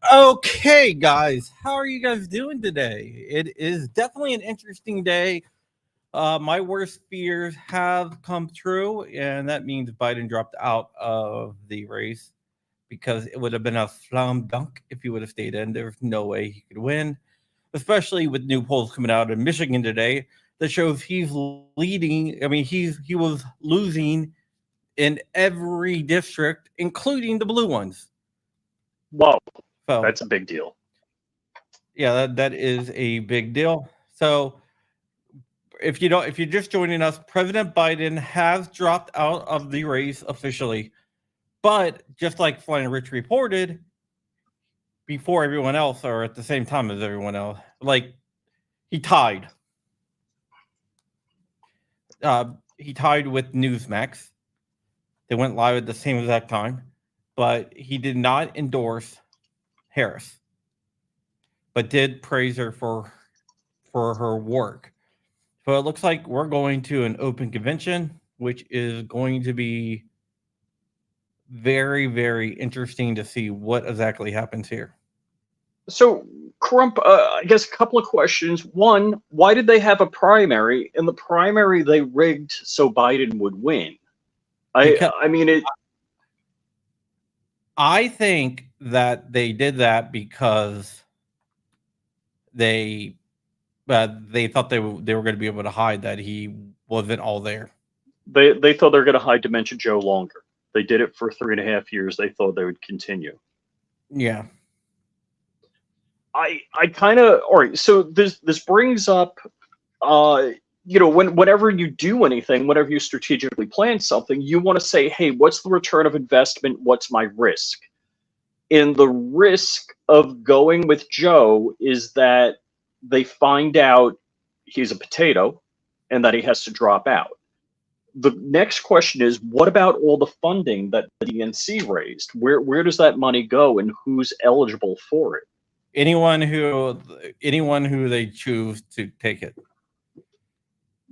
Okay, guys, how are you guys doing today? It is definitely an interesting day. My worst fears have come true, and that means Biden dropped out of the race because it would have been a slam dunk if he would have stayed in. There's no way he could win, especially with new polls coming out in Michigan today that shows he's leading. I mean, he was losing in every district, including the blue ones. Whoa, So that's a big deal. Yeah, that is a big deal. So if you're just joining us, President Biden has dropped out of the race officially. But just like Flying Rich reported, before everyone else, or at the same time as everyone else, like he tied. He tied with Newsmax. They went live at the same exact time, but he did not endorse Harris, but did praise her for her work. So it looks like we're going to an open convention, which is going to be very, very interesting to see what exactly happens here. So, Crump, I guess a couple of questions. One, why did they have a primary? In the primary, they rigged so Biden would win. I think that they did that because they thought they were going to be able to hide that he wasn't all there. They thought they were going to hide Dementia Joe longer. They did it for 3.5 years. They thought they would continue. Yeah. I kind of, all right. So this brings up, whenever you do anything, whenever you strategically plan something, you want to say, hey, what's the return of investment? What's my risk? And the risk of going with Joe is that they find out he's a potato and that he has to drop out. The next question is, what about all the funding that the DNC raised? Where does that money go, and who's eligible for it? Anyone who they choose to take it.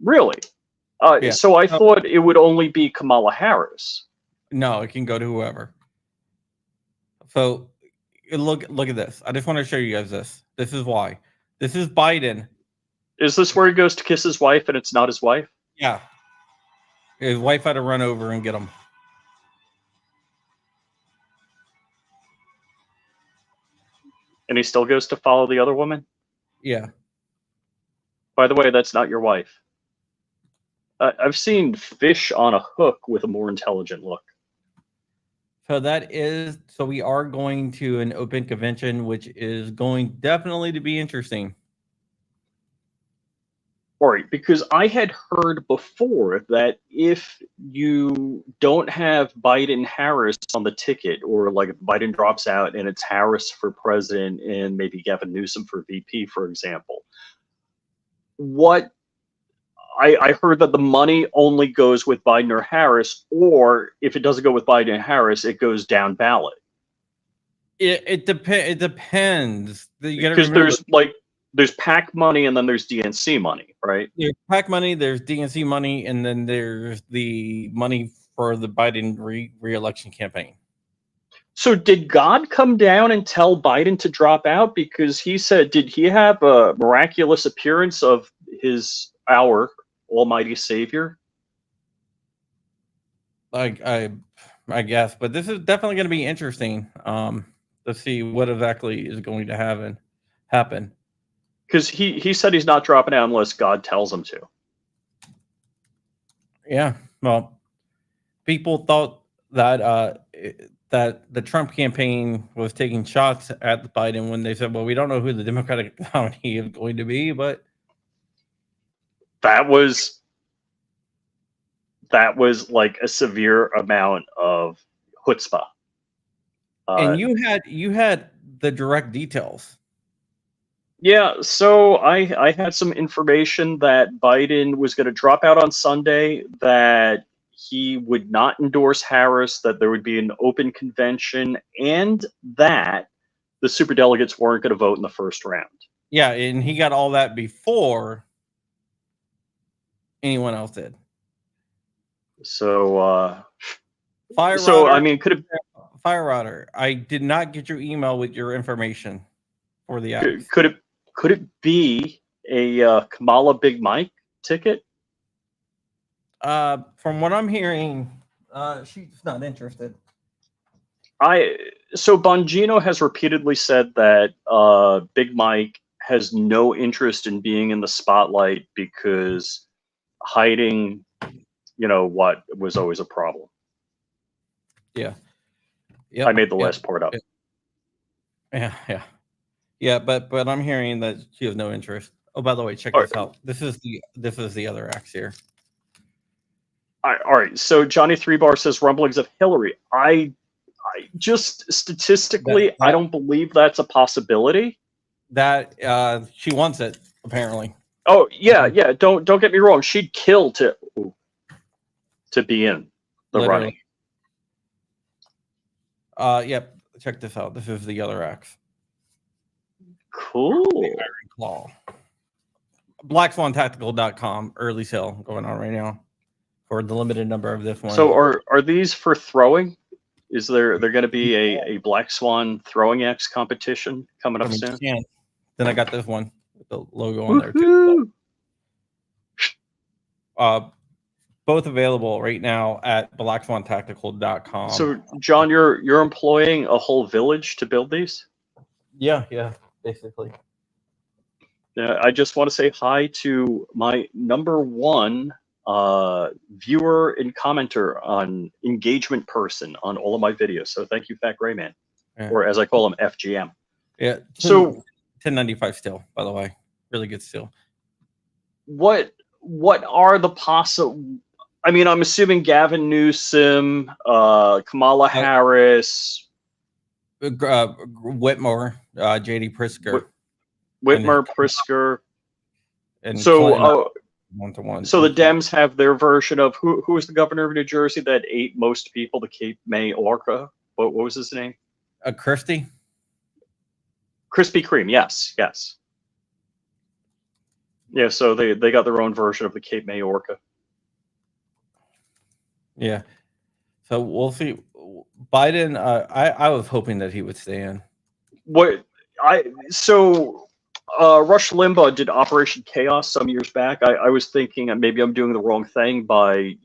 Really? Yeah. So I thought it would only be Kamala Harris. No, it can go to whoever. So look at this. I just want to show you guys this. This is why. This is Biden. Is this where he goes to kiss his wife and it's not his wife? Yeah. His wife had to run over and get him. And he still goes to follow the other woman? Yeah. By the way, that's not your wife. I've seen fish on a hook with a more intelligent look. So we are going to an open convention, which is going definitely to be interesting. All right, because I had heard before that if you don't have Biden-Harris on the ticket, or like if Biden drops out and it's Harris for president and maybe Gavin Newsom for VP, for example, I heard that the money only goes with Biden or Harris, or if it doesn't go with Biden and Harris, it goes down ballot. It depends. Because there's PAC money and then there's DNC money, right? There's PAC money, there's DNC money, and then there's the money for the Biden re-election campaign. So did God come down and tell Biden to drop out? Because he said, did he have a miraculous appearance of our Almighty Savior? like I guess, but this is definitely going to be interesting to see what exactly is going to happen. Because he said he's not dropping out unless God tells him to. Yeah, well, people thought that that the Trump campaign was taking shots at Biden when they said, "Well, we don't know who the Democratic nominee is going to be," but That was like a severe amount of chutzpah. and you had the direct details. Yeah, so I had some information that Biden was going to drop out on Sunday, that he would not endorse Harris, that there would be an open convention, and that the superdelegates weren't going to vote in the first round. Yeah, and he got all that before anyone else did. So, Fire so Router, I mean, Fire Router, I did not get your email with your information for the acts. could it be a Kamala Big Mike ticket? From what I'm hearing, she's not interested. So Bongino has repeatedly said that Big Mike has no interest in being in the spotlight because hiding, what was always a problem. Yeah. Yep. I made the last part up. Yeah, but I'm hearing that she has no interest. Oh, by the way, check this out. This is the other axe here. All right. So Johnny Three Bar says rumblings of Hillary. I just statistically, I don't believe that's a possibility. That she wants it, apparently. Oh yeah. Don't get me wrong. She'd kill to be in the running. Yep. Check this out. This is the other axe. Cool. The Iron Claw. BlackSwanTactical.com early sale going on right now for the limited number of this one. So are these for throwing? Is there going to be a Black Swan throwing axe competition coming up soon? Yeah. Then I got this one with the logo on there too. Both available right now at blackswantactical.com. So John, you're employing a whole village to build these? Yeah, basically. Yeah, I just want to say hi to my number one viewer and commenter on engagement person on all of my videos. So thank you, Fat Gray Man, or as I call him, FGM. Yeah. So 1095 steel, by the way, really good steel. What are the possible? I mean, I'm assuming Gavin Newsom, Kamala Harris, Whitmore, JD Pritzker, Whitmer, Pritzker, and so one-to-one. So the Dems have their version of who was the governor of New Jersey that ate most people, the Cape May orca? What was his name? Christie. Krispy Kreme. Yes. Yeah. So they got their own version of the Cape May orca. Yeah. So we'll see. Biden. I was hoping that he would stay in. Rush Limbaugh did Operation Chaos some years back. I was thinking maybe I'm doing the wrong thing by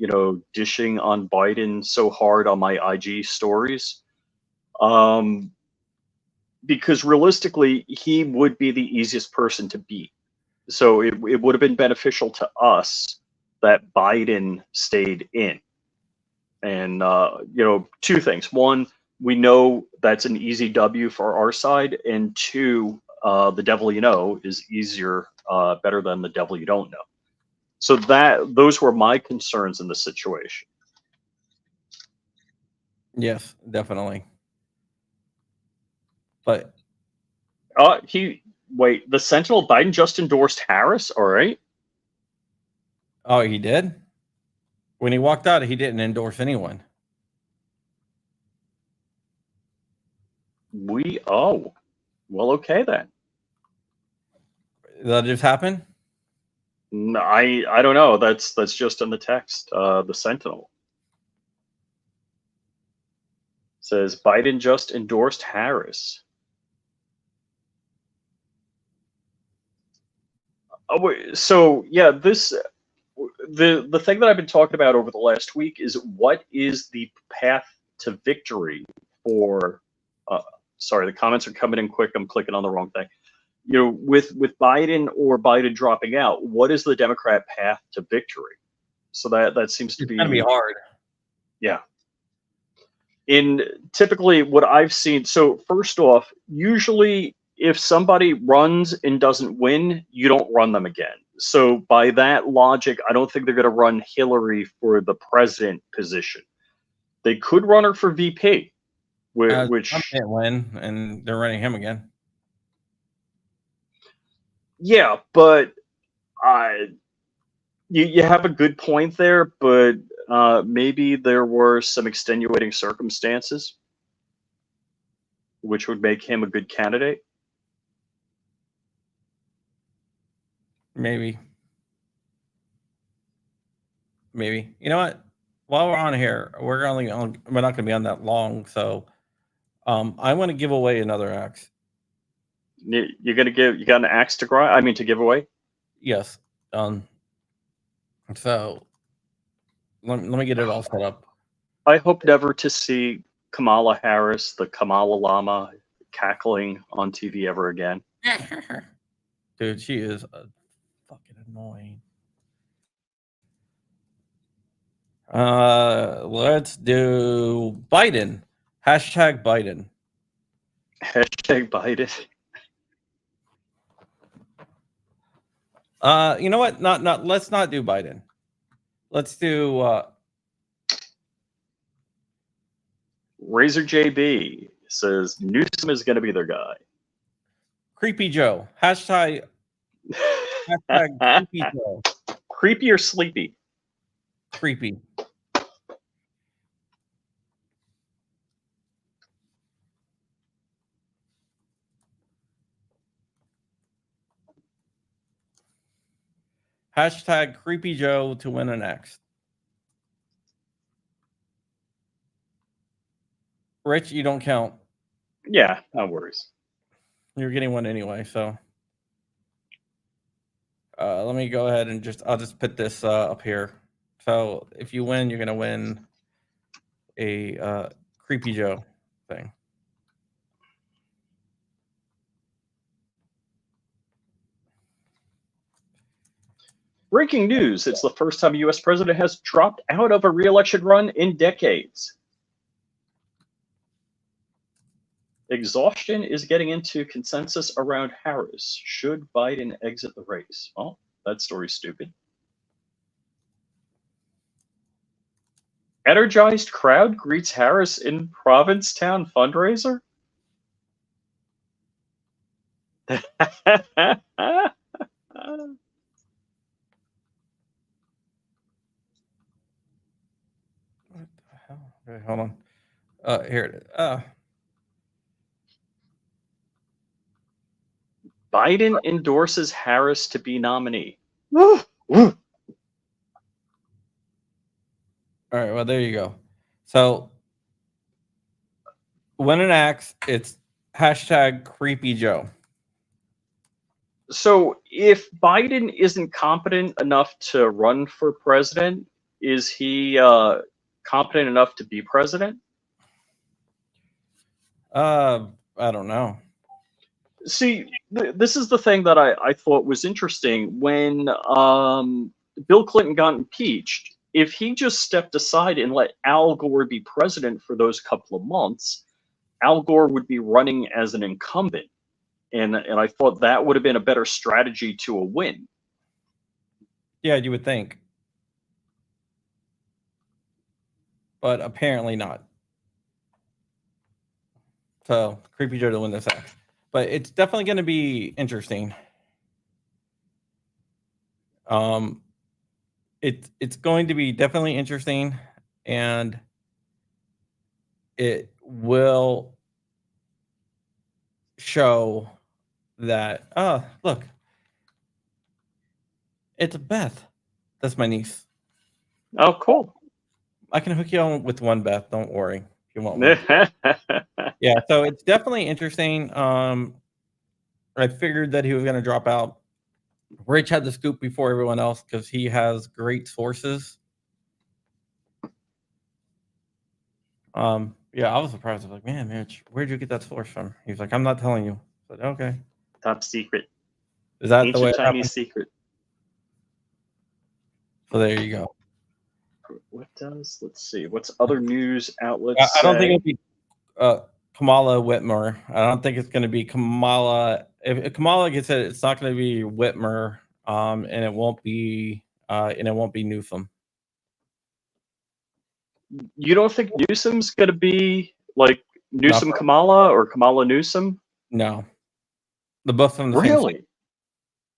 dishing on Biden so hard on my IG stories, because realistically he would be the easiest person to beat. So it would have been beneficial to us that Biden stayed in. And two things: one, we know that's an easy W for our side, and two, the devil you know is better than the devil you don't know. So those were my concerns in the situation. Yes, definitely. But the Sentinel, Biden just endorsed Harris. All right. Oh, he did? When he walked out, he didn't endorse anyone. Well, okay then. Did that just happen? No, I don't know. That's just in the text. The Sentinel says Biden just endorsed Harris. So yeah, the thing that I've been talking about over the last week is what is the path to victory for. Sorry, the comments are coming in quick. I'm clicking on the wrong thing. With Biden or Biden dropping out, what is the Democrat path to victory? So that seems to It's gonna be be, hard. yeah. In typically what I've seen, so first off, usually if somebody runs and doesn't win, you don't run them again. So by that logic, I don't think they're going to run Hillary for the president position. They could run her for VP, Trump which, can't win, and they're running him again. yeah, but you have a good point there, but maybe there were some extenuating circumstances which would make him a good candidate. Maybe. You know what? While we're on here, we're not going to be on that long, so I want to give away another axe. You got an axe to grind? I mean, to give away? Yes. So let me get it all set up. I hope never to see Kamala Harris, the Kamala Llama, cackling on TV ever again. Dude, she is fucking annoying. Let's do Biden. Hashtag Biden. Hashtag Biden. You know what? Not. Let's not do Biden. Let's do Razor JB says Newsom is going to be their guy. Creepy Joe. Hashtag Creepy Joe. Creepy or sleepy? Creepy. Hashtag Creepy Joe to win an X. Rich, you don't count. Yeah, no worries. You're getting one anyway, so let me go ahead and I'll just put this up here. So if you win, you're gonna win a Creepy Joe thing. Breaking news, it's the first time a U.S. president has dropped out of a re-election run in decades. Exhaustion is getting into consensus around Harris. Should Biden exit the race? Well, that story's stupid. Energized crowd greets Harris in Provincetown fundraiser? What the hell? Okay, hold on. Here it is. Biden endorses Harris to be nominee. All right, well, there you go. So, win an axe, it's hashtag Creepy Joe. So, if Biden isn't competent enough to run for president, is he competent enough to be president? I don't know. See, this is the thing that I thought was interesting. When Bill Clinton got impeached, if he just stepped aside and let Al Gore be president for those couple of months, Al Gore would be running as an incumbent. And I thought that would have been a better strategy to a win. Yeah, you would think. But apparently not. So, Creepy Joe to win this axe. But it's definitely going to be interesting. It's going to be definitely interesting, and it will show that look, it's Beth. That's my niece. Oh, cool. I can hook you on with one, Beth. Don't worry. If you want one. Yeah, so it's definitely interesting. I figured that he was going to drop out. Rich had the scoop before everyone else because he has great sources. Yeah, I was surprised. I was like, man, Mitch, where'd you get that source from? He's like, I'm not telling you. I said, okay. Top secret. Is that the way Ancient it Chinese happened? secret. So there you go. What does? Let's see. What's other news I outlets don't think it'll say? be Kamala Whitmer. I don't think it's going to be Kamala. If Kamala gets it, it's not going to be Whitmer, and it won't be Newsom. You don't think Newsom's going to be like Not Newsom for, Kamala or Kamala Newsom? no. They're both from the same state. Really?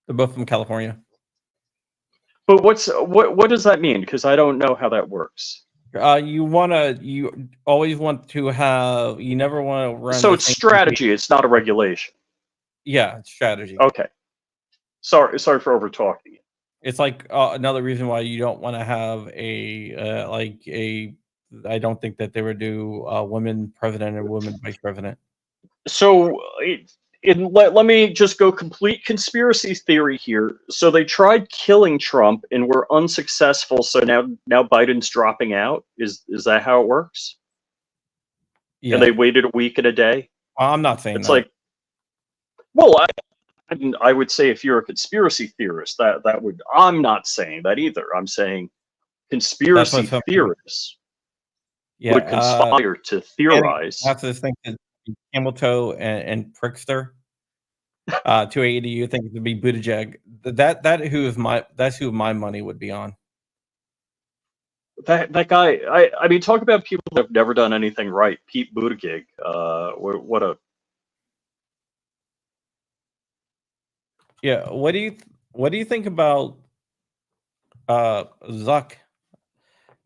They're both from California. But what does that mean? Because I don't know how that works. You always want to have. You never want to run. So the it's same strategy. campaign. It's not a regulation. Yeah, it's strategy. Okay. Sorry for over talking. It's like another reason why you don't want to have I don't think that they would do women president and women vice president. So let me just go complete conspiracy theory here. So they tried killing Trump and were unsuccessful. So now Biden's dropping out. Is that how it works? Yeah. And they waited a week and a day. I'm not saying it's that. Like, well, I would say if you're a conspiracy theorist, that would. I'm not saying that either. I'm saying conspiracy theorists would conspire to theorize. That's the thing. Camel toe and Prickster. 280. You think it would be Buttigieg? That's who my money would be on. That guy. I mean, talk about people that have never done anything right. Pete Buttigieg. What a. Yeah. What do you think about Zuck?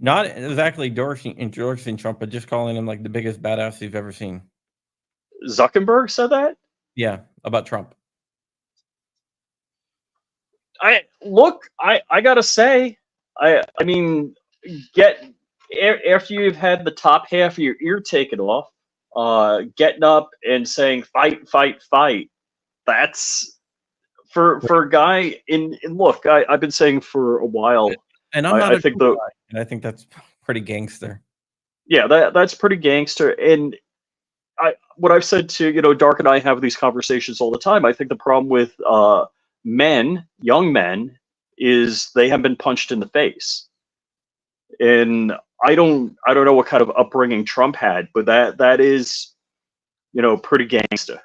Not exactly endorsing Trump, but just calling him like the biggest badass you've ever seen. Zuckerberg said that? Yeah, about Trump. I gotta say, I mean, after you've had the top half of your ear taken off, getting up and saying fight, fight, fight. That's for a guy in look. I've been saying for a while, and I'm not a think guy, and I think that's pretty gangster. Yeah, that's pretty gangster. And what I've said to Dark and I have these conversations all the time. I think the problem with young men, is they have been punched in the face. And I don't know what kind of upbringing Trump had, but that is, pretty gangster.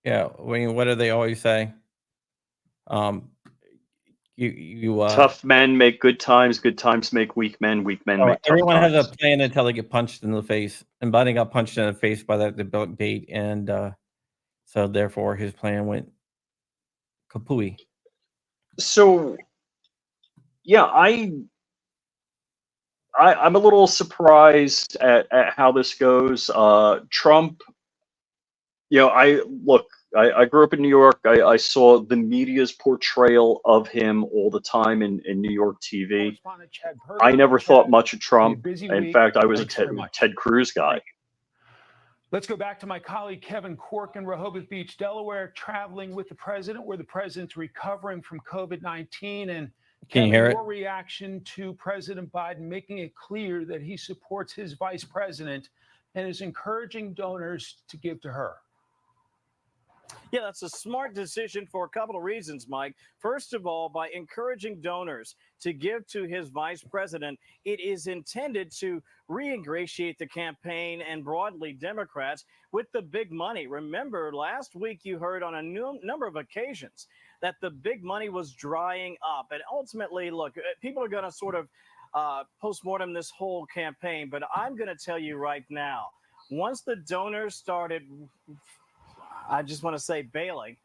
Yeah, I mean, what do they always say? Tough men make good times make weak men make tough times. Everyone has a plan until they get punched in the face, and Biden got punched in the face by that debate, and so therefore his plan went kapooey. So, yeah, I'm a little surprised at how this goes. Trump, I grew up in New York. I saw the media's portrayal of him all the time in New York TV. I never thought much of Trump. In fact, I was a Ted Cruz guy. Let's go back to my colleague Kevin Cork in Rehoboth Beach, Delaware, traveling with the president, where the president's recovering from COVID-19. And Can you hear it? Your reaction to President Biden making it clear that he supports his vice president and is encouraging donors to give to her. Yeah, that's a smart decision for a couple of reasons, Mike. First of all, by encouraging donors to give to his vice president, it is intended to re-ingratiate the campaign and broadly Democrats with the big money. Remember, last week you heard on a number of occasions that the big money was drying up. And ultimately, look, people are going to sort of postmortem this whole campaign. But I'm going to tell you right now, once the donors started, I just want to say bailing,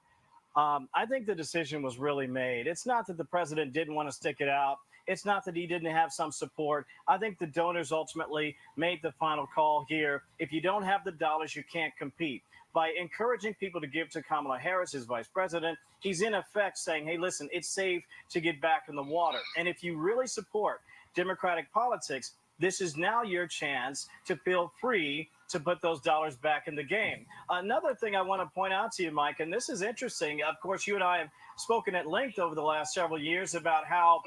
I think the decision was really made. It's not that the president didn't want to stick it out. It's not that he didn't have some support. I think the donors ultimately made the final call here. If you don't have the dollars, you can't compete. By encouraging people to give to Kamala Harris, his vice president, he's in effect saying, hey, listen, it's safe to get back in the water. And if you really support Democratic politics, this is now your chance to feel free to put those dollars back in the game. Another thing I want to point out to you, Mike, and this is interesting. Of course, you and I have spoken at length over the last several years about how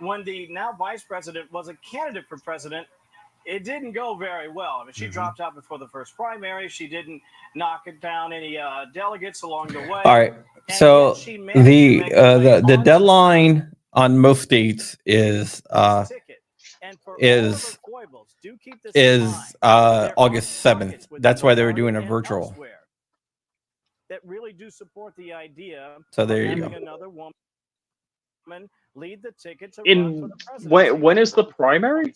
when the now vice president was a candidate for president, it didn't go very well. I mean, she dropped out before the first primary. She didn't knock it down any delegates along the way. All right. And So yet she managed to make a play the on deadline on most states is this ticket. And for all of her foibles, do keep this in mind. There August are 7th. pockets within That's why they were Florida doing a and virtual. elsewhere that really do support the idea So of there you having go. another woman lead the ticket to run for the presidency. when is the primary?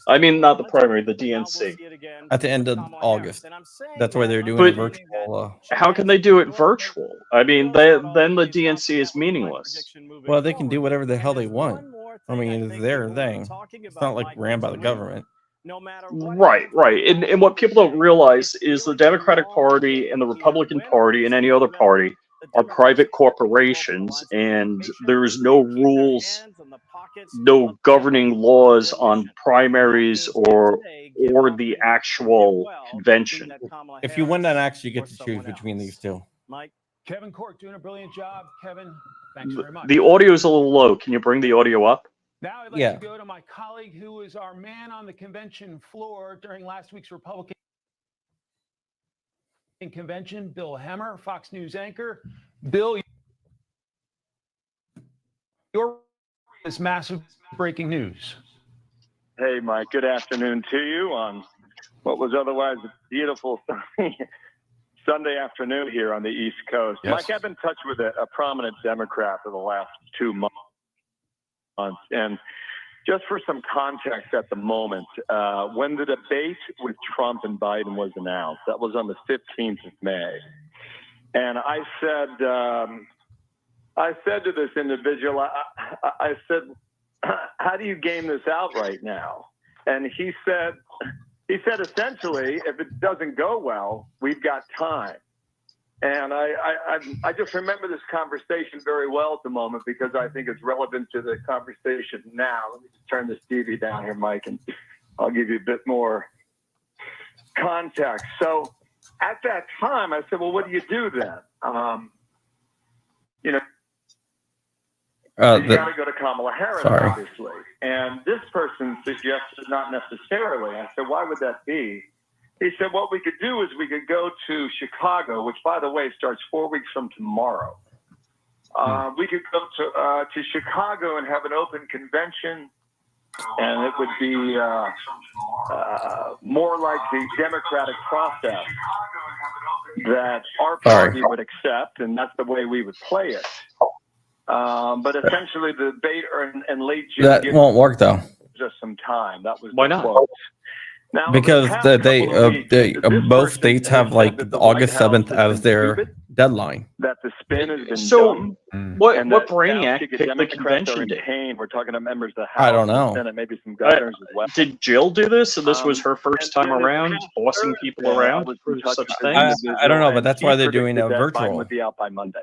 I mean, not the primary, the DNC. At the end of August. That's why they're doing But a virtual. how can they do it virtual? I mean, then the DNC is meaningless. Well, they can do whatever the hell they want. I mean, it's their thing. It's not like ran by the government. Right. And what people don't realize is the Democratic Party and the Republican Party and any other party are private corporations, and there's no rules, no governing laws on primaries or the actual convention. If you win, then actually you get to choose between these two. Mike, Kevin Cork doing a brilliant job. Kevin, thanks very much. The audio is a little low. Can you bring the audio up? Now I'd like to go to my colleague who was our man on the convention floor during last week's Republican convention, Bill Hemmer, Fox News anchor. Bill, your is massive breaking news. Hey, Mike. Good afternoon to you on what was otherwise a beautiful Sunday afternoon here on the East Coast. Yes. Mike, I've been in touch with a prominent Democrat for the last 2 months. And just for some context at the moment, when the debate with Trump and Biden was announced, that was on the 15th of May. And I said to this individual, I said, how do you game this out right now? And he said essentially, if it doesn't go well, we've got time. And I just remember this conversation very well at the moment because I think it's relevant to the conversation now. Let me just turn this TV down here, Mike, and I'll give you a bit more context. So at that time, I said, well, what do you do then? You got to go to Kamala Harris, obviously. And this person suggested not necessarily. I said, why would that be? He said, what we could do is we could go to Chicago, which, by the way, starts 4 weeks from tomorrow. We could go to Chicago and have an open convention, and it would be more like the democratic process that our party would accept, and that's the way we would play it. But essentially, the debate in late June That won't work, though. Just some time. That was Why not? Quote. Now, Because both states have like August 7th as their deadline. That the spin has been So done. what And brainiac that picked the Democrats convention are in date? pain. We're talking to members of the House, I don't know. the Senate, maybe some governors as well. Did Jill do this, and this was her first time and around, bossing people around for such things? I don't know, but that's why they're doing a Biden virtual. would be out by Monday.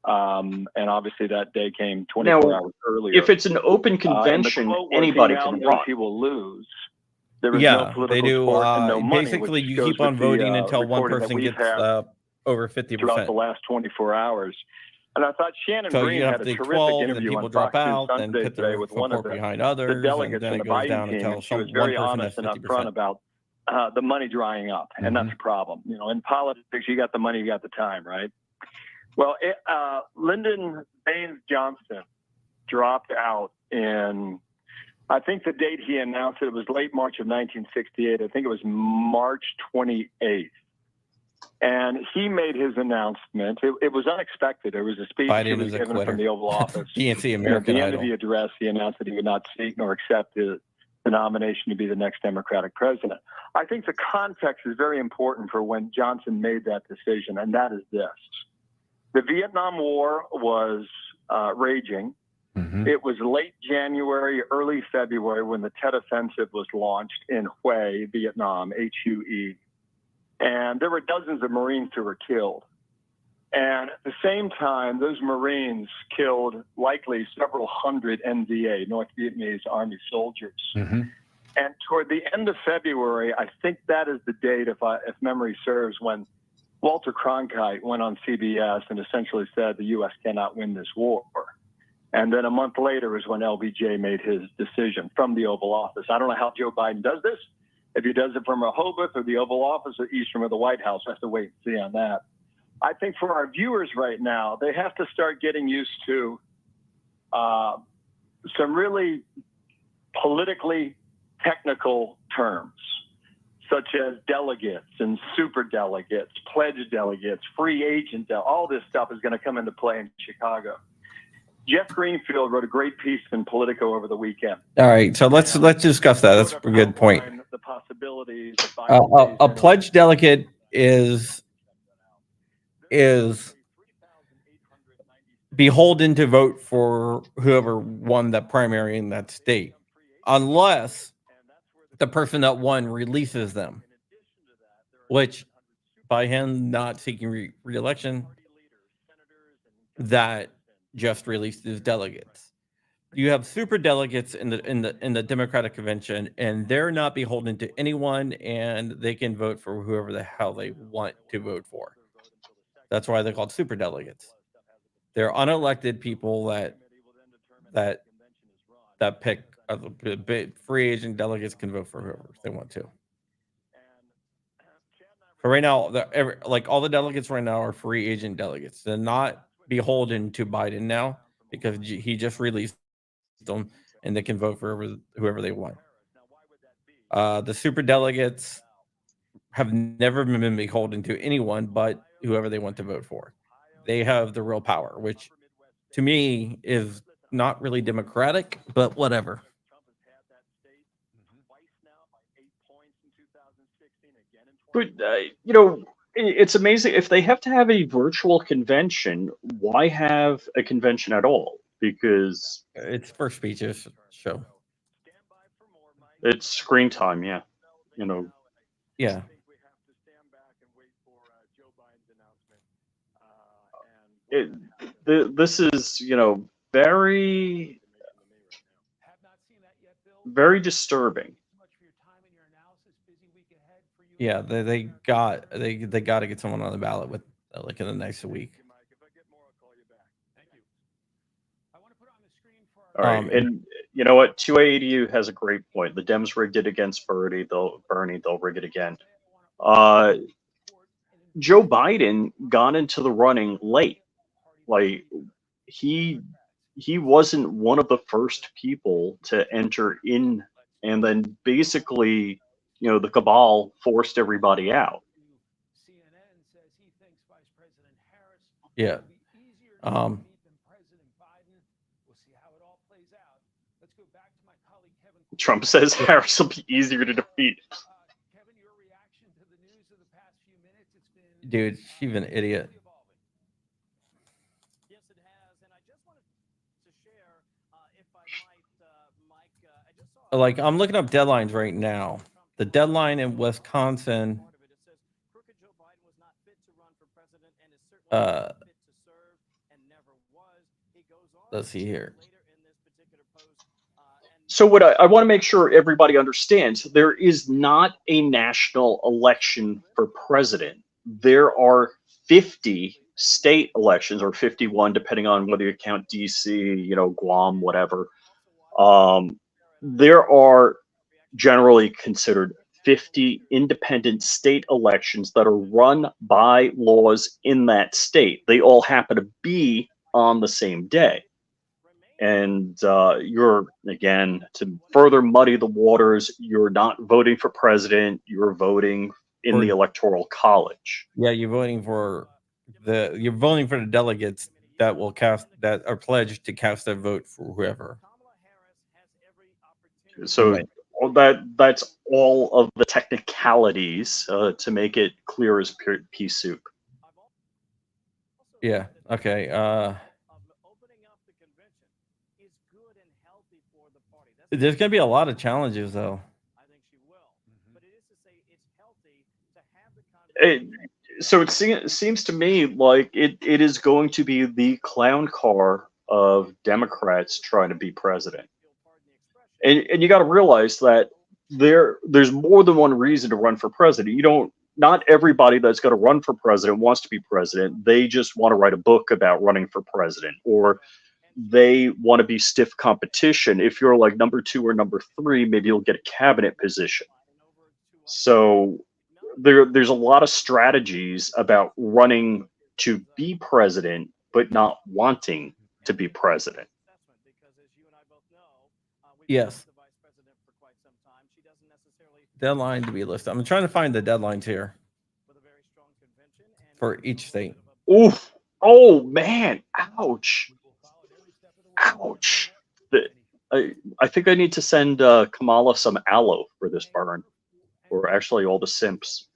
And obviously that day came 24 hours earlier. If it's an open convention, anybody can run. He will lose. There is no Yeah, political they do. support and no money, Basically, which you goes keep on with voting the, until one reporting that person we've gets had over throughout the 50%. last 24 hours. And I thought Shannon So Breen you have had a to terrific 12, then interview people on drop Fox News out, then Sunday put today their with one of support the behind others, and delegates then in it the goes Biden down team, until and she was one very person honest has and upfront 50%. about the money drying up, and that's a problem. You know, in politics, you got the money, you got the time, right? Well, Lyndon Baines Johnson dropped out in, I think the date he announced it was late March of 1968. I think it was March 28th. And he made his announcement. It was unexpected. It was a speech Biden he was is a given quitter. from the Oval Office. DNC And at American the end of Idol. the address, he announced that he would not seek nor accept the nomination to be the next Democratic president. I think the context is very important for when Johnson made that decision, and that is this. The Vietnam War was raging. Mm-hmm. It was late January, early February when the Tet Offensive was launched in Hue, Vietnam, Hue. And there were dozens of Marines who were killed. And at the same time, those Marines killed likely several hundred NVA, North Vietnamese Army soldiers. Mm-hmm. And toward the end of February, I think that is the date, if memory serves, when Walter Cronkite went on CBS and essentially said the U.S. cannot win this war. And then a month later is when LBJ made his decision from the Oval Office. I don't know how Joe Biden does this. If he does it from Rehoboth or the Oval Office or Eastern or the White House, I have to wait and see on that. I think for our viewers right now, they have to start getting used to some really politically technical terms, such as delegates and super delegates, pledge delegates, free agent, all this stuff is going to come into play in Chicago. Jeff Greenfield wrote a great piece in Politico over the weekend. All right, so let's discuss that. That's a good point. The possibilities. A pledge delegate is beholden to vote for whoever won that primary in that state, unless the person that won releases them, which by him not seeking re-election, that just released his delegates. You have super delegates in the Democratic convention, and they're not beholden to anyone, and they can vote for whoever the hell they want to vote for. That's why they're called super delegates. They're unelected people that pick. Free agent delegates can vote for whoever they want to. So right now, all the delegates right now are free agent delegates. They're not beholden to Biden now because he just released them, and they can vote for whoever they want. The super delegates have never been beholden to anyone but whoever they want to vote for. They have the real power, which to me is not really democratic, but whatever. But, it's amazing. If they have to have a virtual convention, why have a convention at all? Because it's for speeches show. It's screen time, yeah. Yeah. This is, very, very disturbing. Yeah, they got to get someone on the ballot with in the next week. All right, and you know what? 280 has a great point. The Dems rigged it against Bernie. They'll rig it again. Joe Biden got into the running late. Like he wasn't one of the first people to enter in, and then basically, the cabal forced everybody out. Yeah. Trump says Harris will be easier to defeat. Dude, she's an idiot. Yes, it has, and I just wanted to share, if I might, Mike, I just saw. I'm looking up deadlines right now. The deadline in Wisconsin. Let's see here. So what I want to make sure everybody understands, there is not a national election for president. There are 50 state elections, or 51, depending on whether you count DC, Guam, whatever. There are generally considered 50 independent state elections that are run by laws in that state. They all happen to be on the same day. And you're, again, to further muddy the waters, you're not voting for president, you're voting in the electoral college. Yeah, you're voting for the delegates that are pledged to cast their vote for whoever. So that's all of the technicalities to make it clear as pea soup. Yeah. Okay. There's going to be a lot of challenges, though. I think she will. But it is to say it's healthy to have the So it seems to me like it is going to be the clown car of Democrats trying to be president. And you got to realize that there's more than one reason to run for president. Not everybody that's going to run for president wants to be president. They just want to write a book about running for president, or they want to be stiff competition. If you're like number 2 or number 3, maybe you'll get a cabinet position. So there's a lot of strategies about running to be president, but not wanting to be president. Yes. Deadline to be listed. I'm trying to find the deadlines here for each state. Oof. Oh man. Ouch. Ouch. I think I need to send Kamala some aloe for this burn, or actually all the simps.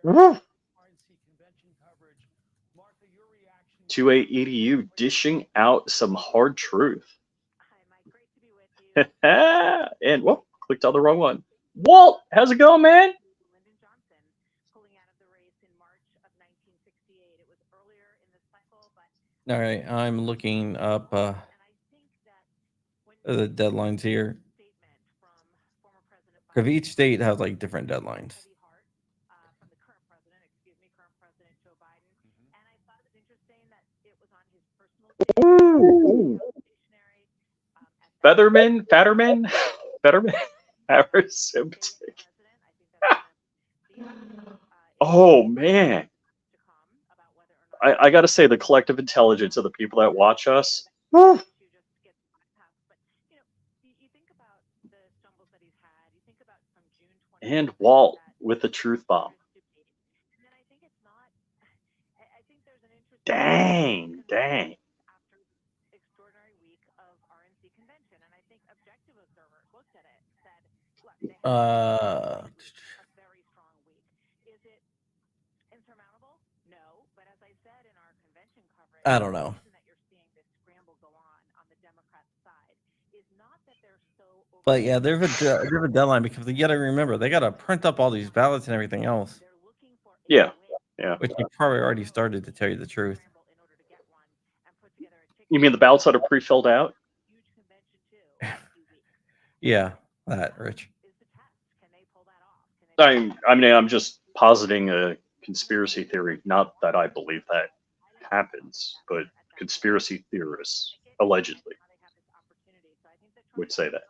Woo. 28EDU dishing out some hard truth. And whoop, clicked on the wrong one. Walt, how's it going, man? All right, I'm looking up the deadlines here. Because each state has like different deadlines. Ooh. Fetterman, Asymptic. Oh man. I gotta say, the collective intelligence of the people that watch us. Woo. And Walt with the truth bomb. Dang. I don't know. But yeah, there's a deadline because you got to remember they got to print up all these ballots and everything else. Yeah. Which you probably already started, to tell you the truth. You mean the ballots that are pre-filled out? Yeah, that, Rich. I'm just positing a conspiracy theory. Not that I believe that happens, but conspiracy theorists allegedly would say that.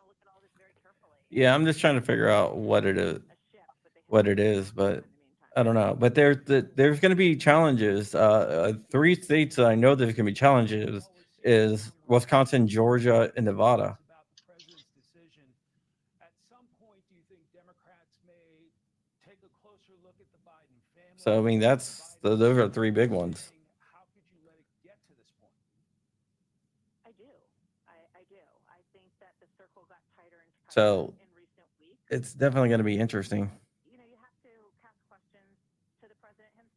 Yeah, I'm just trying to figure out what it is, but I don't know. But there's going to be challenges. 3 states I know there's going to be challenges is Wisconsin, Georgia, and Nevada. So I mean, those are 3 big ones. So it's definitely going to be interesting.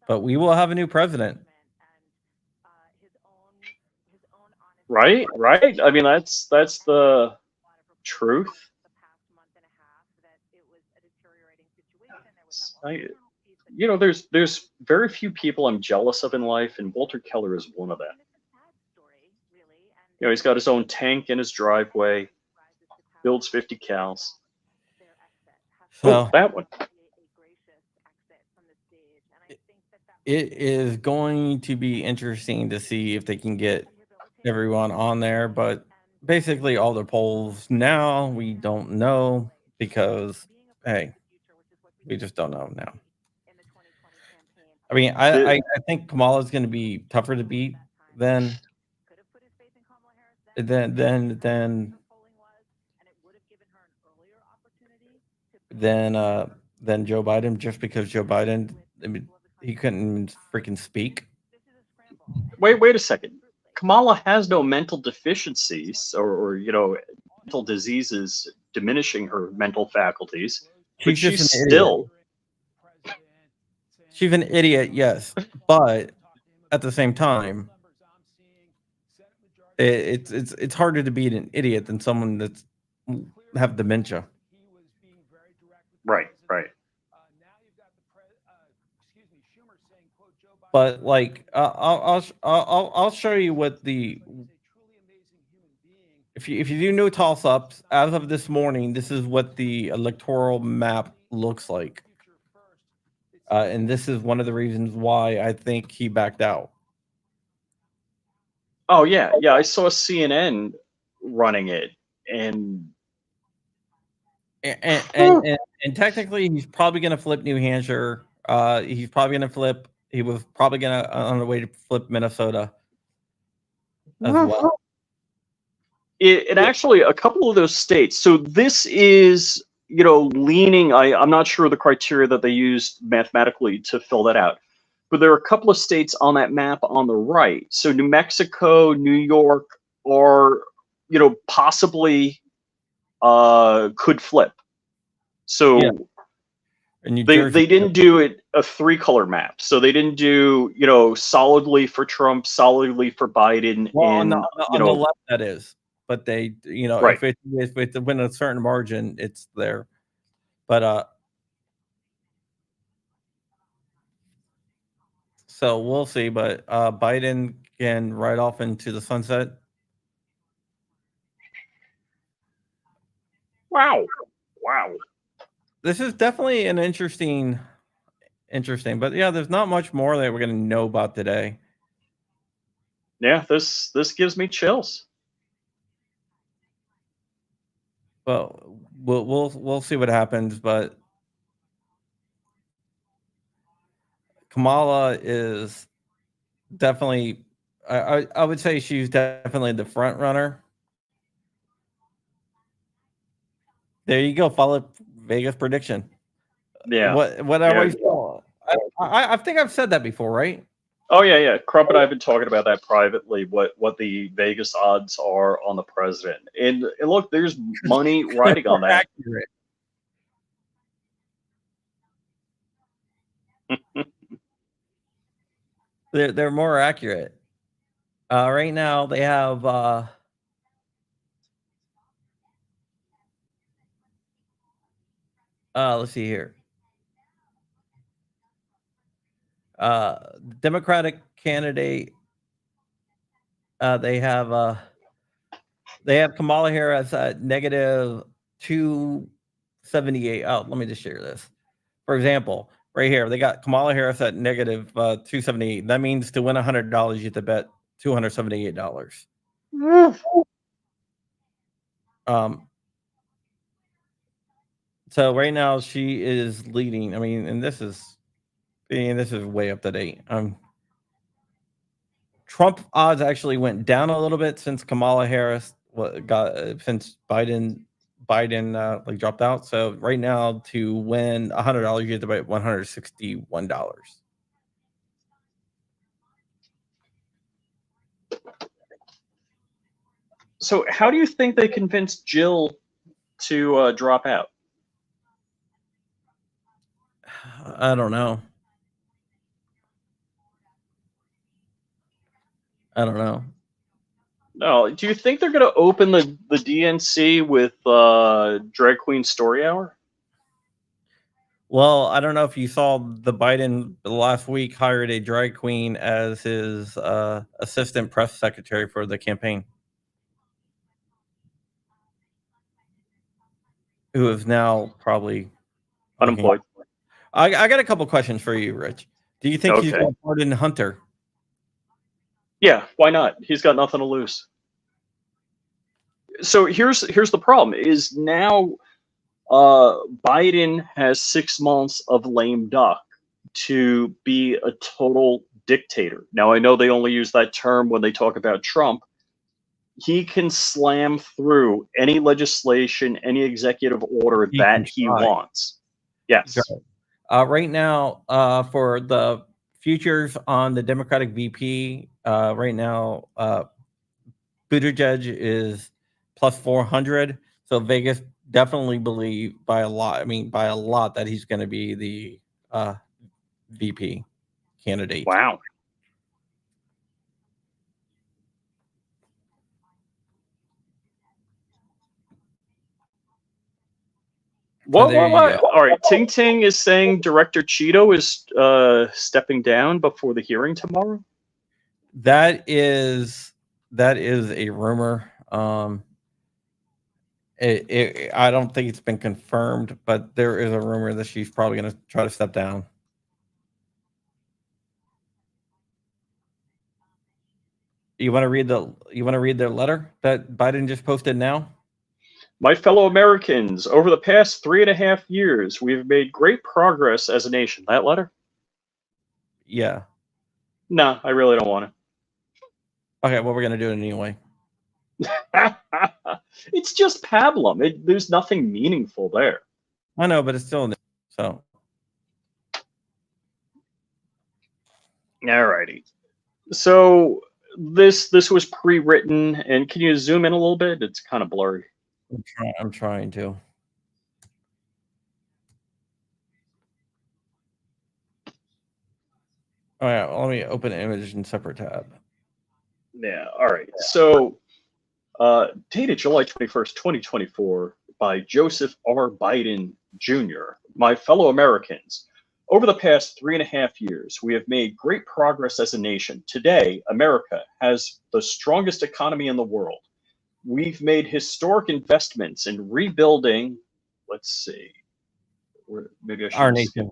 But we will have a new president. Right. I mean, that's the truth. There's very few people I'm jealous of in life, and Walter Keller is one of them. He's got his own tank in his driveway, builds 50 cows. So that one. It is going to be interesting to see if they can get everyone on there, but basically all the polls now we don't know because hey, we just don't know now. I mean, I think Kamala's going to be tougher to beat than Joe Biden, just because Joe Biden, I mean, he couldn't freaking speak. Wait a second. Kamala has no mental deficiencies or mental diseases diminishing her mental faculties. But she's still she's an idiot, yes. But at the same time, it's harder to beat an idiot than someone that's have dementia. Right. But like, I'll show you what the if you do no toss-ups, as of this morning, this is what the electoral map looks like. And this is one of the reasons why I think he backed out. Oh yeah, I saw CNN running it, and And technically, he's probably going to flip New Hampshire. He's probably going to flip. He was probably going to on the way to flip Minnesota as well. it actually a couple of those states. So this is leaning. I'm not sure the criteria that they used mathematically to fill that out, but there are a couple of states on that map on the right. So New Mexico, New York, or possibly could flip. So Yeah. And they didn't do it a 3-color map. So they didn't do solidly for Trump, solidly for Biden. Well, and on the left, that is. But they, Right. if it win a certain margin, it's there. But so we'll see. But Biden can ride off into the sunset. Wow. This is definitely an interesting. But yeah, there's not much more that we're going to know about today. Yeah, this gives me chills. Well, we'll see what happens, but Kamala is definitely. I would say she's definitely the front runner. There you go. Follow Vegas prediction. Yeah. What I always saw. I think I've said that before, right? Oh yeah. Crump and I have been talking about that privately. What the Vegas odds are on the president, and look, there's money riding on that. Accurate. They're more accurate. Right now they have let's see here. Democratic candidate. They have Kamala Harris at negative 278. Oh, let me just share this. For example, right here, they got Kamala Harris at negative 278. That means to win $100, you have to bet $278. So right now she is leading. I mean, and this is way up to date. Trump odds actually went down a little bit since Kamala Harris since Biden like dropped out. So right now to win $100, you have to bet $161. So how do you think they convinced Jill to drop out? I don't know. No, do you think they're going to open the DNC with Drag Queen Story Hour? Well, I don't know if you saw the Biden last week hired a drag queen as his assistant press secretary for the campaign, who is now probably Unemployed. I got a couple questions for you, Rich. Do you think he's going to pardon Hunter? Yeah, why not? He's got nothing to lose. So here's the problem: is now Biden has 6 months of lame duck to be a total dictator. Now I know they only use that term when they talk about Trump. He can slam through any legislation, any executive order that he wants. Yes. Right now, for the futures on the Democratic VP, right now, Buttigieg is plus 400. So Vegas definitely believe by a lot that he's going to be the VP candidate. Wow. What? All right. Ting Ting is saying Director Cheeto is stepping down before the hearing tomorrow. That is a rumor. I don't think it's been confirmed, but there is a rumor that she's probably going to try to step down. You want to read the letter that Biden just posted now? My fellow Americans, over the past 3.5 years, we have made great progress as a nation. That letter? Yeah. No, I really don't want Okay, well, we're going to do it anyway. to. It's just pablum. There's nothing meaningful there. I know, but it's still so. Alrighty. So this was pre-written, and can you zoom in a little bit? It's kind of blurry. I'm trying to. All right, let me open an image in separate tab. Yeah. All right. So, dated July 21st, 2024, by Joseph R. Biden Jr. My fellow Americans, over the past 3.5 years, we have made great progress as a nation. Today, America has the strongest economy in the world. We've made historic investments in rebuilding. Let's see. Maybe I should Our nation.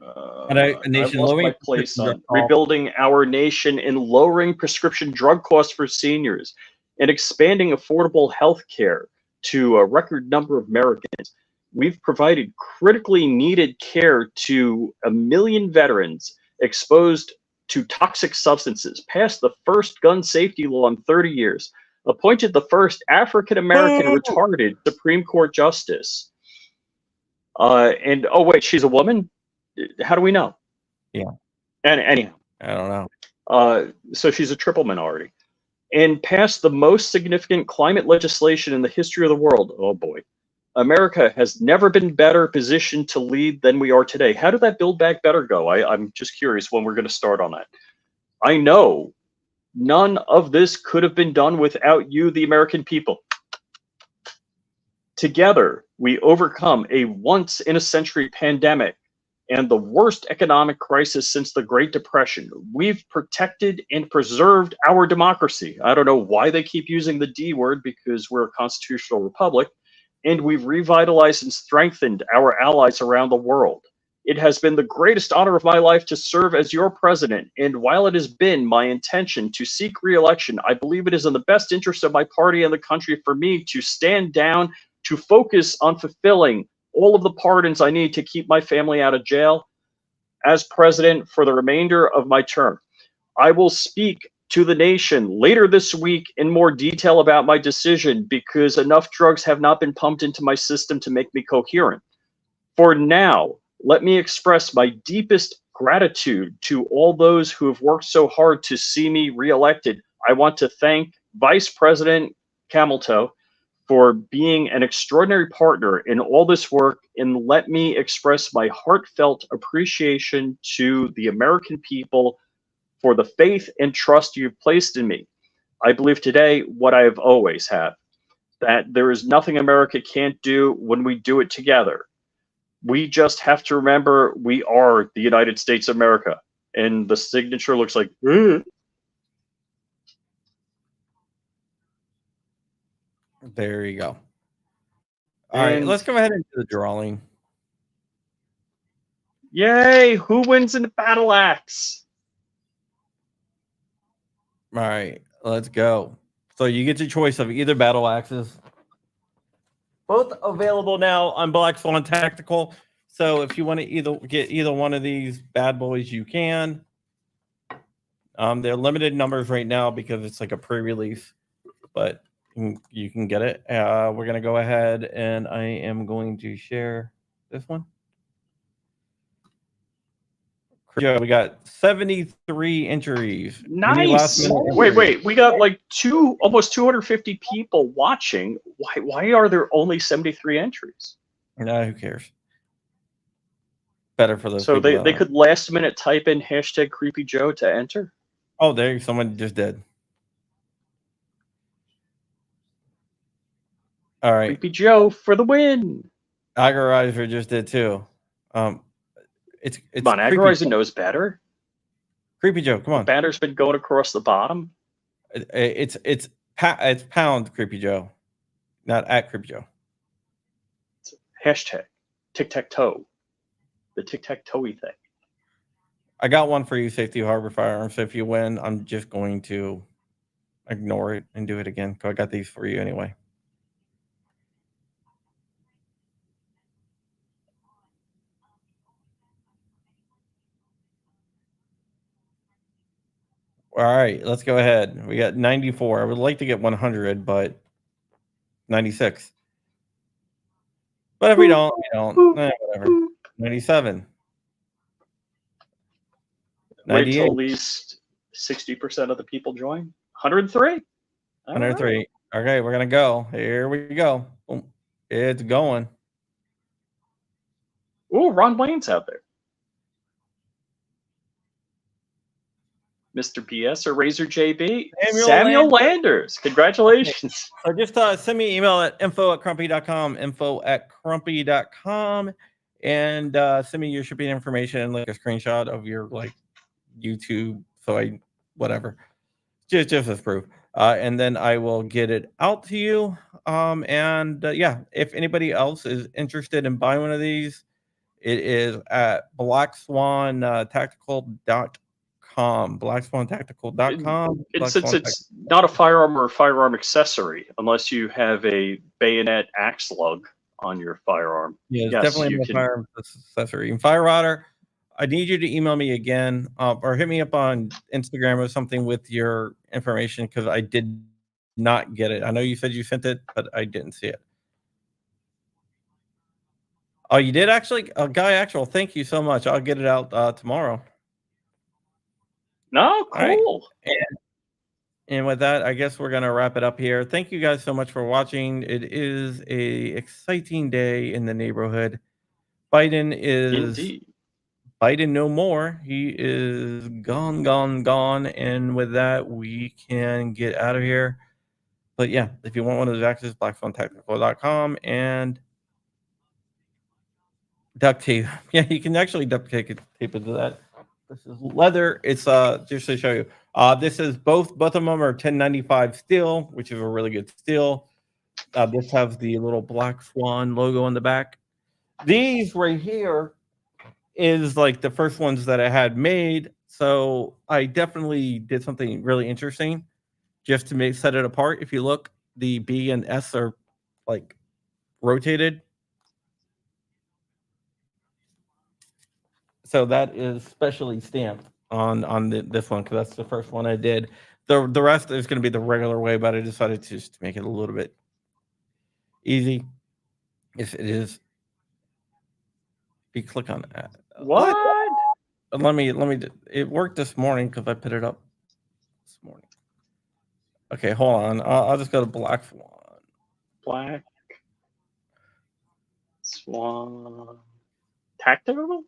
A nation I've lost my place on rebuilding our nation and lowering prescription drug costs for seniors and expanding affordable health care to a record number of Americans. We've provided critically needed care to 1 million veterans exposed to toxic substances, passed the first gun safety law in 30 years, appointed the first African American retarded Supreme Court justice. And oh wait, she's a woman? How do we know? Yeah. And anyhow, I don't know. So she's a triple minority, and passed the most significant climate legislation in the history of the world. Oh boy, America has never been better positioned to lead than we are today. How did that Build Back Better go? I'm just curious when we're going to start on that. I know none of this could have been done without you, the American people. Together, we overcome a once-in-a-century pandemic and the worst economic crisis since the Great Depression. We've protected and preserved our democracy. I don't know why they keep using the D word, because we're a constitutional republic. And we've revitalized and strengthened our allies around the world. It has been the greatest honor of my life to serve as your president. And while it has been my intention to seek re-election, I believe it is in the best interest of my party and the country for me to stand down, to focus on fulfilling all of the pardons I need to keep my family out of jail as president for the remainder of my term. I will speak to the nation later this week in more detail about my decision, because enough drugs have not been pumped into my system to make me coherent. For now, let me express my deepest gratitude to all those who have worked so hard to see me reelected. I want to thank Vice President Camelto for being an extraordinary partner in all this work, and let me express my heartfelt appreciation to the American people for the faith and trust you've placed in me. I believe today what I have always had, that there is nothing America can't do when we do it together. We just have to remember we are the United States of America. And the signature looks like, There you go. All right, let's go ahead and do the drawing. Yay! Who wins in the battle axe? All right, let's go. So you get your choice of either battle axes. Both available now on Black Swan Tactical. So if you want to get either one of these bad boys, you can. They're limited numbers right now because it's like a pre-release, but you can get it. We're going to go ahead and I am going to share this one. Yeah, we got 73 entries. Nice. Wait. We got like almost 250 people watching. Why are there only 73 entries? No, who cares? Better for those. So they could last minute type in #CreepyJoe to enter. Oh, there someone just did. All right. Creepy Joe for the win. Agorizer just did too. It's come on, Agorizer knows better. Creepy Joe, come on. The banner's been going across the bottom. It's pound Creepy Joe. not at Crypto. Hashtag tic-tac-toe. The tic-tac-toe-y thing. I got one for you, Safety Harbor Firearms. So if you win, I'm just going to ignore it and do it again. So I got these for you anyway. All right, let's go ahead. We got 94. I would like to get 100, but 96. But if we don't, we don't. Whatever. 97. Wait 98. till at least 60% of the people join. 103. 103. Okay, we're gonna go. Here we go. Boom. It's going. Oh, Ron Wayne's out there. Mr. PS or Razor JB. Samuel Landers. Congratulations. So just send me an email at info@crumpy.com, info@crumpy.com, and send me your shipping information, like a screenshot of your like YouTube. So whatever. Just as proof. And then I will get it out to you. Yeah, if anybody else is interested in buying one of these, it is at blackswantactical.com. blackswantactical.com. And since it's not a firearm or a firearm accessory, unless you have a bayonet axe lug on your firearm. Yeah, it's definitely a firearm accessory. And Fire Rodder, I need you to email me again or hit me up on Instagram or something with your information because I did not get it. I know you said you sent it, but I didn't see it. Oh, you did actually? Guy Actual, thank you so much. I'll get it out tomorrow. No, cool. Right. And with that, I guess we're going to wrap it up here. Thank you guys so much for watching. It is a exciting day in the neighborhood. Biden is... Indeed. Biden no more. He is gone, gone, gone. And with that, we can get out of here. But yeah, if you want one of those axes, blackswantactical.com and duct tape. Yeah, you can actually duct tape into that. This is leather. It's just to show you. This is both of them are 1095 steel, which is a really good steel. This has the little Black Swan logo on the back. These right here is like the first ones that I had made. So I definitely did something really interesting just to set it apart. If you look, the B and S are like rotated. So that is specially stamped on this one because that's the first one I did. The rest is going to be the regular way, but I decided to just make it a little bit easy. If it is, you click on that. What? Let me. It worked this morning because I put it up this morning. Okay, hold on. I'll just go to Black Swan. Black Swan Tactical?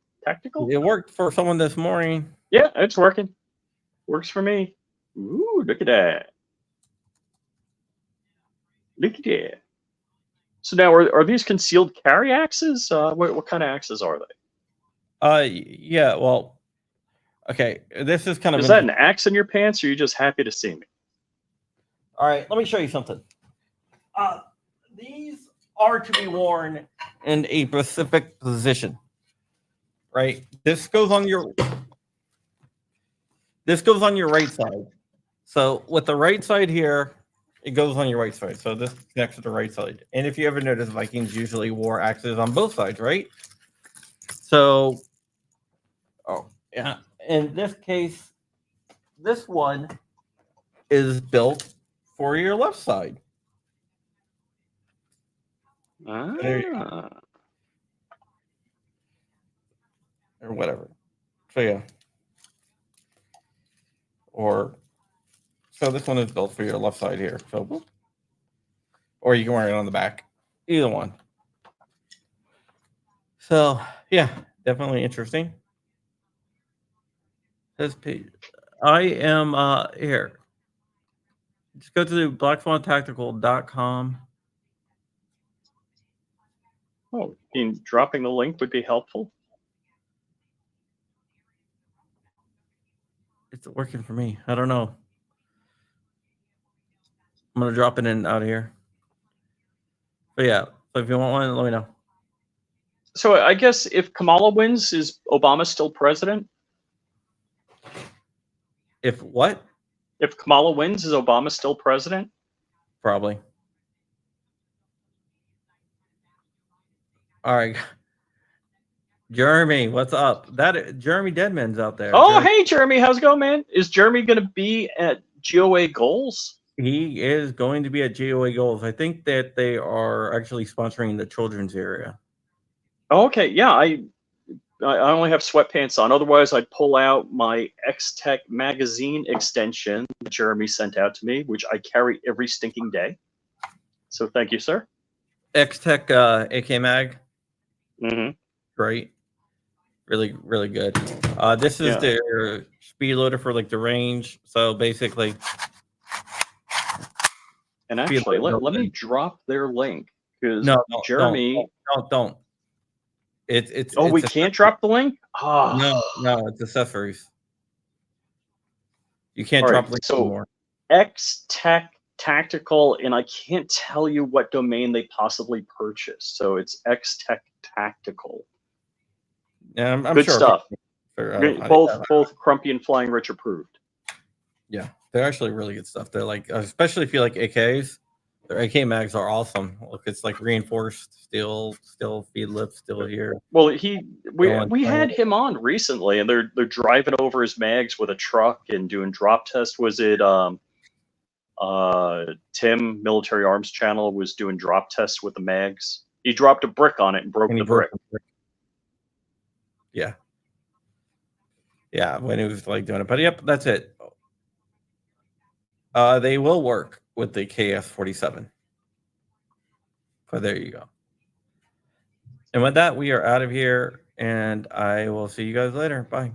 It worked for someone this morning. Yeah, it's working. Works for me. Ooh, look at that. Look at that. So now, are these concealed carry axes? What kind of axes are they? Yeah. Well, okay. This is kind of. Is that an axe in your pants, or are you just happy to see me? All right, let me show you something. These are to be worn in a specific position, right? This goes on your right side. So with the right side here, it goes on your right side. So this connects to the right side. And if you ever notice, Vikings usually wore axes on both sides, right? So, yeah. In this case, this one is built for your left side. Or whatever. So yeah. So this one is built for your left side here. So, or you can wear it on the back. Either one. So yeah, definitely interesting. This page. I am here. Just go to blackswantactical.com. Oh, dropping the link would be helpful. It's working for me. I don't know. I'm gonna drop it in out of here. But yeah, so if you want one, let me know. So I guess if Kamala wins, is Obama still president? If what? If Kamala wins, is Obama still president? Probably. All right. Jeremy, what's up? That Jeremy Deadman's out there. Oh, Jeremy, hey, Jeremy. How's it going, man? Is Jeremy going to be at GOA Goals? he is going to be at GOA Goals. I think that they are actually sponsoring the children's area. Oh, okay. Yeah, I only have sweatpants on. Otherwise, I'd pull out my X-Tech magazine extension that Jeremy sent out to me, which I carry every stinking day. So thank you, sir. X-Tech AK Mag. Mm-hmm. Great. Really, really good. This is their speed loader for like the range. So basically, and actually, let me drop their link because Jeremy. Don't. It's we can't drop the link. No, it's accessories. You can't drop links anymore. X-Tech Tactical, and I can't tell you what domain they possibly purchased. So it's X-Tech Tactical. Yeah, I'm good sure. Stuff. Both Crumpy and Flying Rich approved. Yeah, they're actually really good stuff. They're like, especially if you like AKs, their AK mags are awesome. Look, it's like reinforced steel feed lift still here. Well, we had him on recently, and they're driving over his mags with a truck and doing drop tests. Was it Tim Military Arms Channel was doing drop tests with the mags? He dropped a brick on it and broke the brick. Yeah. Yeah, when he was like doing it. But yep, that's it. They will work with the KS-47. But there you go. And with that, we are out of here, and I will see you guys later. Bye.